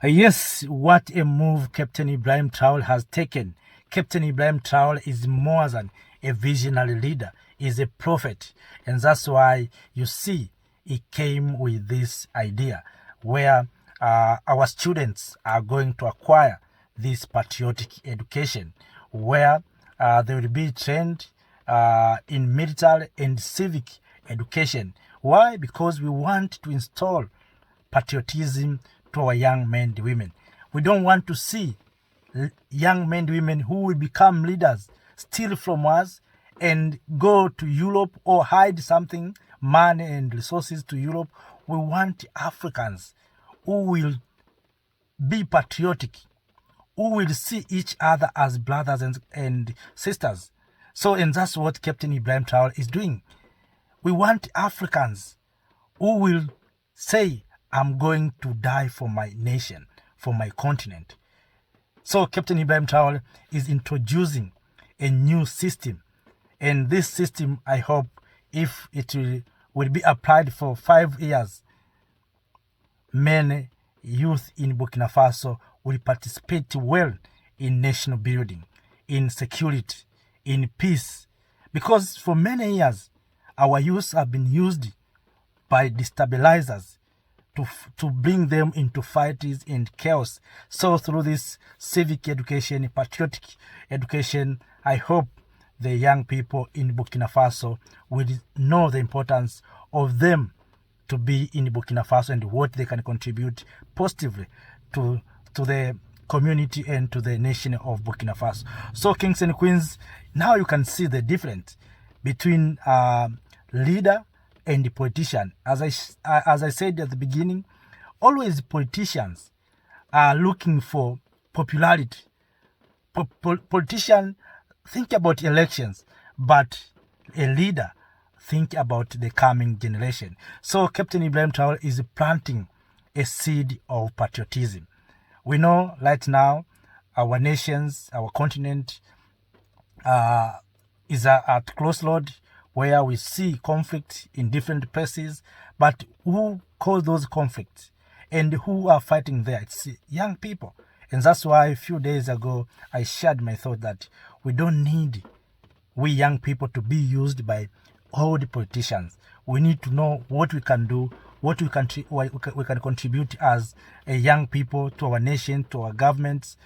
Yes, what a move Captain Ibrahim Traoré has taken. Captain Ibrahim Traoré is more than a visionary leader, he's a prophet. And that's why you see he came with this idea where our students are going to acquire this patriotic education, where they will be trained in military and civic education. Why? Because we want to install patriotism to our young men and women. We don't want to see young men and women who will become leaders steal from us and go to Europe or hide something, money and resources to Europe. We want Africans who will be patriotic, who will see each other as brothers and sisters. So, and that's what Captain Ibrahim Traoré is doing. We want Africans who will say, I'm going to die for my nation, for my continent. So Captain Ibrahim Traoré is introducing a new system. And this system, I hope, if it will be applied for 5 years, many youth in Burkina Faso will participate well in national building, in security, in peace. Because for many years, our youth have been used by destabilizers to bring them into fights and chaos. So through this civic education, patriotic education, I hope the young people in Burkina Faso will know the importance of them to be in Burkina Faso and what they can contribute positively to the community and to the nation of Burkina Faso. So kings and queens, now you can see the difference between leader and the politician. As I said at the beginning, always politicians are looking for popularity. Politicians think about elections, but a leader think about the coming generation. So Captain Ibrahim Traoré is planting a seed of patriotism. We know right now our nations, our continent is at crossroad where we see conflict in different places, but who cause those conflicts and who are fighting there? It's young people. And that's why a few days ago I shared my thought that we don't need we young people to be used by old politicians. We need to know what we can do, what we can contribute as a young people to our nation, to our governments,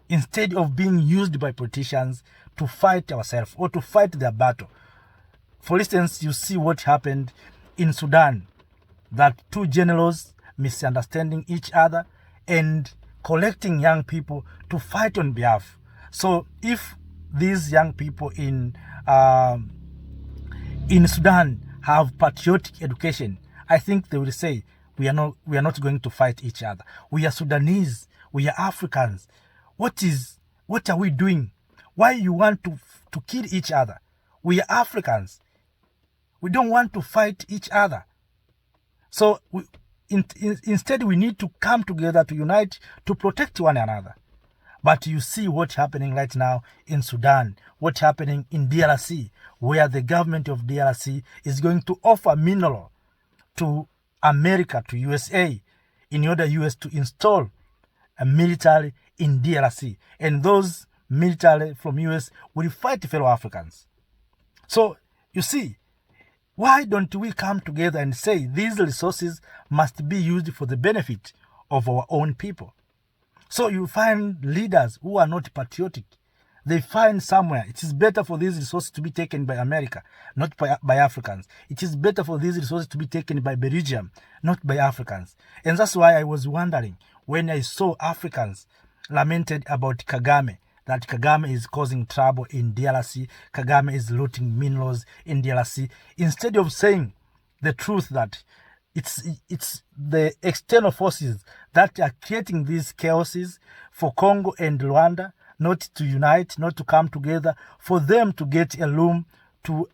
instead of being used by politicians to fight ourselves or to fight their battle. For instance, you see what happened in Sudan, that two generals misunderstanding each other and collecting young people to fight on behalf. So if these young people in Sudan have patriotic education, I think they will say, we are not going to fight each other. We are Sudanese. We are Africans. What are we doing? Why you want to kill each other? We are Africans. We don't want to fight each other. So instead, we need to come together to unite to protect one another. But you see what's happening right now in Sudan, what's happening in DRC, where the government of DRC is going to offer mineral to America, to USA, in order US to install a military in DRC. And those military from US will fight fellow Africans. So, you see, why don't we come together and say these resources must be used for the benefit of our own people? So you find leaders who are not patriotic. They find somewhere it is better for these resources to be taken by America, not by Africans. It is better for these resources to be taken by Belgium, not by Africans. And that's why I was wondering when I saw Africans lamented about Kagame, that Kagame is causing trouble in DRC, Kagame is looting minerals in DRC, instead of saying the truth that it's the external forces that are creating these chaoses for Congo and Rwanda not to unite, not to come together, for them to get a room to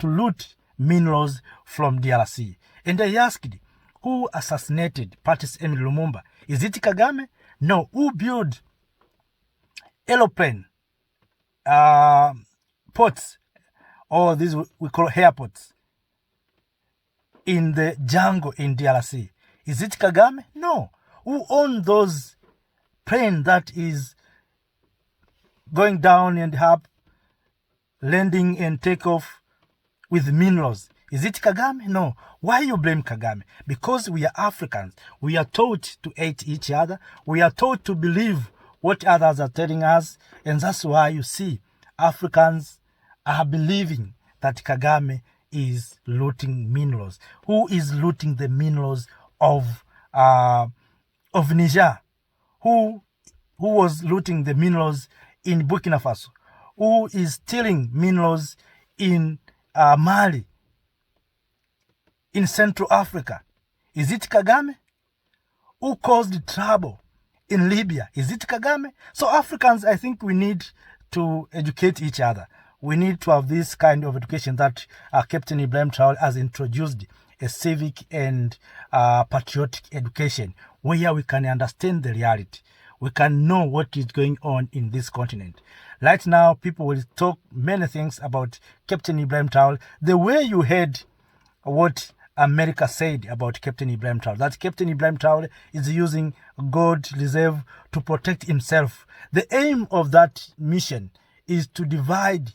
loot minerals from DRC. And I asked, who assassinated Patrice Emery Lumumba? Is it Kagame? No. Who built aeroplane ports, or these we call airports, in the jungle in DRC? Is it Kagame? No. Who own those plane that is going down and up, landing and take off with minerals? Is it Kagame? No. Why you blame Kagame? Because we are Africans. We are taught to hate each other. We are taught to believe what others are telling us. And that's why you see Africans are believing that Kagame is looting minerals. Who is looting the minerals of Niger? Who was looting the minerals in Burkina Faso? Who is stealing minerals in Mali, in Central Africa? Is it Kagame? Who caused trouble in Libya? Is it Kagame? So Africans, I think we need to educate each other. We need to have this kind of education that Captain Ibrahim Traoré has introduced, a civic and patriotic education, where we can understand the reality. We can know what is going on in this continent. Right now, people will talk many things about Captain Ibrahim Traoré. The way you heard what America said about Captain Ibrahim Traoré, that Captain Ibrahim Traoré is using gold reserve to protect himself. The aim of that mission is to divide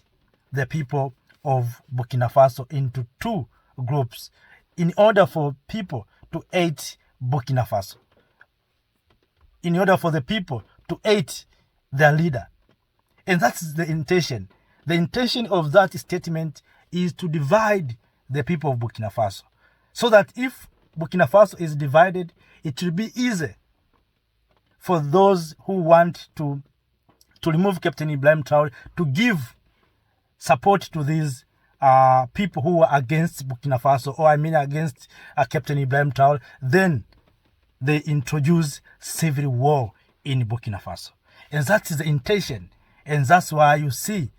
the people of Burkina Faso into two groups in order for people to hate Burkina Faso, in order for the people to hate their leader. And that's the intention. The intention of that statement is to divide the people of Burkina Faso, so that if Burkina Faso is divided, it will be easy for those who want to remove Captain Ibrahim Traoré to give support to these people who are against Burkina Faso, or I mean against Captain Ibrahim Traoré. Then they introduce civil war in Burkina Faso. And that is the intention. And that's why you see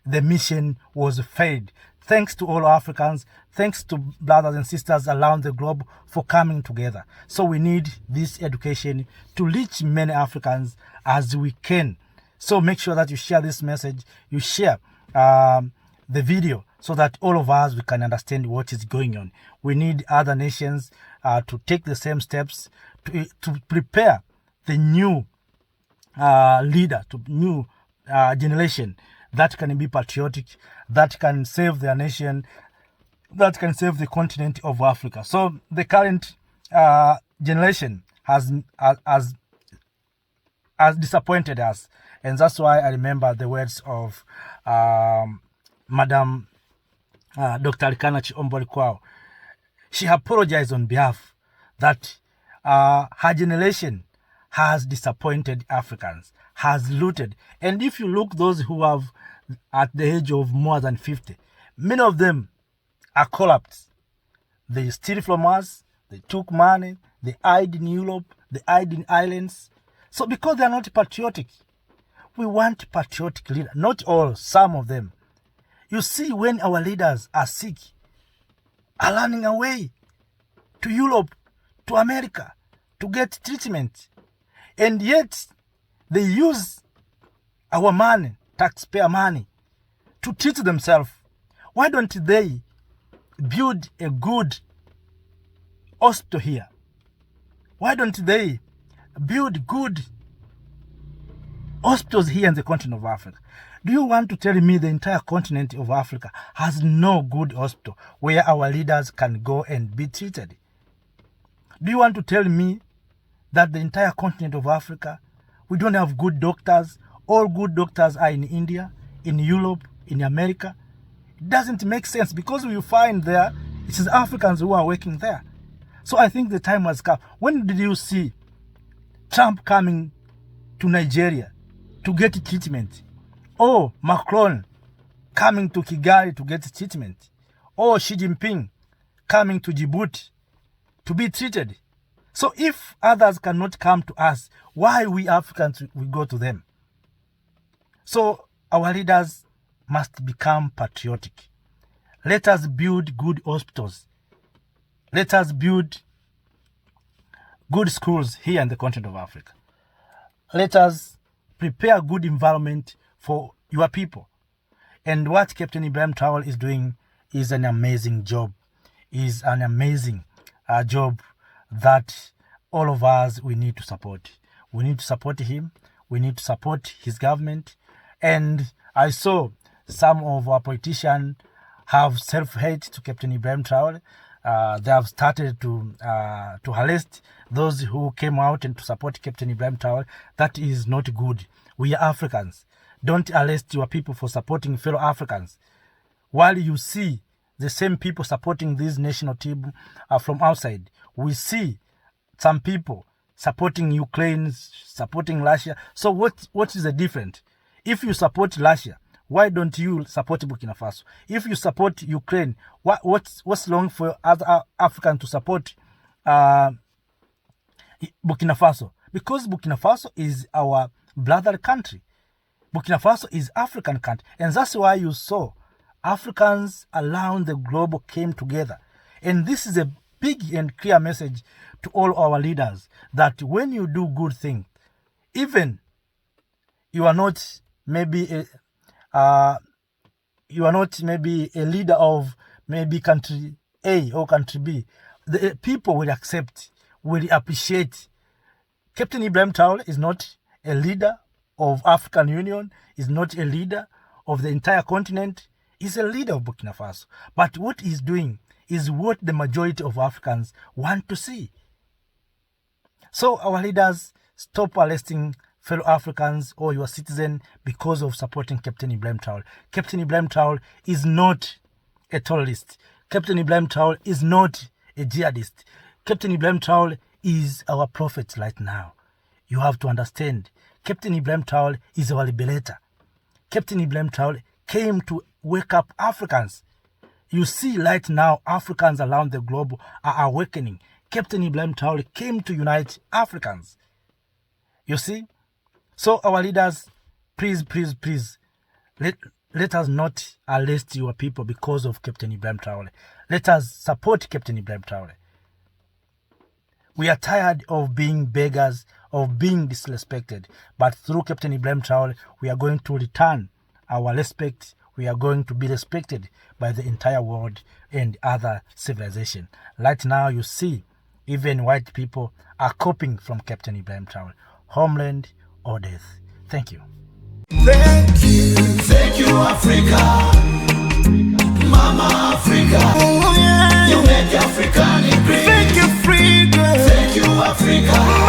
the mission was failed. Thanks to all Africans, thanks to brothers and sisters around the globe for coming together. So we need this education to reach many Africans as we can. So make sure that you share this message, you share the video, so that all of us, we can understand what is going on. We need other nations to take the same steps to prepare the new leader, to new generation that can be patriotic, that can save their nation, that can save the continent of Africa. So the current generation has disappointed us. And that's why I remember the words of Madam Dr. Alikana Chiombo. She apologized on behalf that her generation has disappointed Africans, has looted. And if you look those who have at the age of more than 50, many of them are collapsed. They steal from us, they took money, they hide in Europe, they hide in islands. So because they are not patriotic, we want patriotic leaders. Not all, some of them. You see, when our leaders are sick, are running away to Europe, to America, to get treatment. And yet, they use our money, taxpayer money, to treat themselves. Why don't they build a good hospital here? Why don't they build good hospitals here in the continent of Africa? Do you want to tell me the entire continent of Africa has no good hospital where our leaders can go and be treated? Do you want to tell me that the entire continent of Africa, we don't have good doctors? All good doctors are in India, in Europe, in America. It doesn't make sense, because we find there, it is Africans who are working there. So I think the time has come. When did you see Trump coming to Nigeria to get treatment? Or Macron coming to Kigali to get treatment? Or Xi Jinping coming to Djibouti to be treated? So if others cannot come to us, why we Africans we go to them? So our leaders must become patriotic. Let us build good hospitals. Let us build good schools here in the continent of Africa. Let us prepare a good environment for your people. And what Captain Ibrahim Traoré is doing is an amazing job. Is an amazing job that all of us, we need to support. We need to support him. We need to support his government. And I saw some of our politicians have self-hate to Captain Ibrahim Traoré. They have started to arrest those who came out and to support Captain Ibrahim Traoré. That is not good. We are Africans. Don't arrest your people for supporting fellow Africans. While you see the same people supporting this national team from outside, we see some people supporting Ukraine, supporting Russia. So what is the difference? If you support Russia, why don't you support Burkina Faso? If you support Ukraine, what's wrong for other Africans to support Burkina Faso? Because Burkina Faso is our brother country. Burkina Faso is African country. And that's why you saw Africans around the globe came together. And this is a big and clear message to all our leaders that when you do good things, even you are not maybe a leader of maybe country A or country B, the people will accept, will appreciate. Captain Ibrahim Traoré is not a leader of African Union, is not a leader of the entire continent, is a leader of Burkina Faso. But what he's doing is what the majority of Africans want to see. So our leaders, stop arresting fellow Africans or your citizen because of supporting Captain Ibrahim Traoré. Captain Ibrahim Traoré is not a terrorist. Captain Ibrahim Traoré is not a jihadist. Captain Ibrahim Traoré is our prophet right now. You have to understand. Captain Ibrahim Traoré is our liberator. Captain Ibrahim Traoré came to wake up Africans. You see right now, Africans around the globe are awakening. Captain Ibrahim Traoré came to unite Africans. You see? So our leaders, please, let us not arrest your people because of Captain Ibrahim Traoré. Let us support Captain Ibrahim Traoré. We are tired of being beggars, of being disrespected. But through Captain Ibrahim Traoré, we are going to return our respect. We are going to be respected by the entire world and other civilization. Right now, you see, even white people are copying from Captain Ibrahim Traoré. Homeland or death. Thank you. Thank you, Africa. Mama Africa. Oh, yeah. You make Africa great. Thank you, Africa. Thank you, Africa.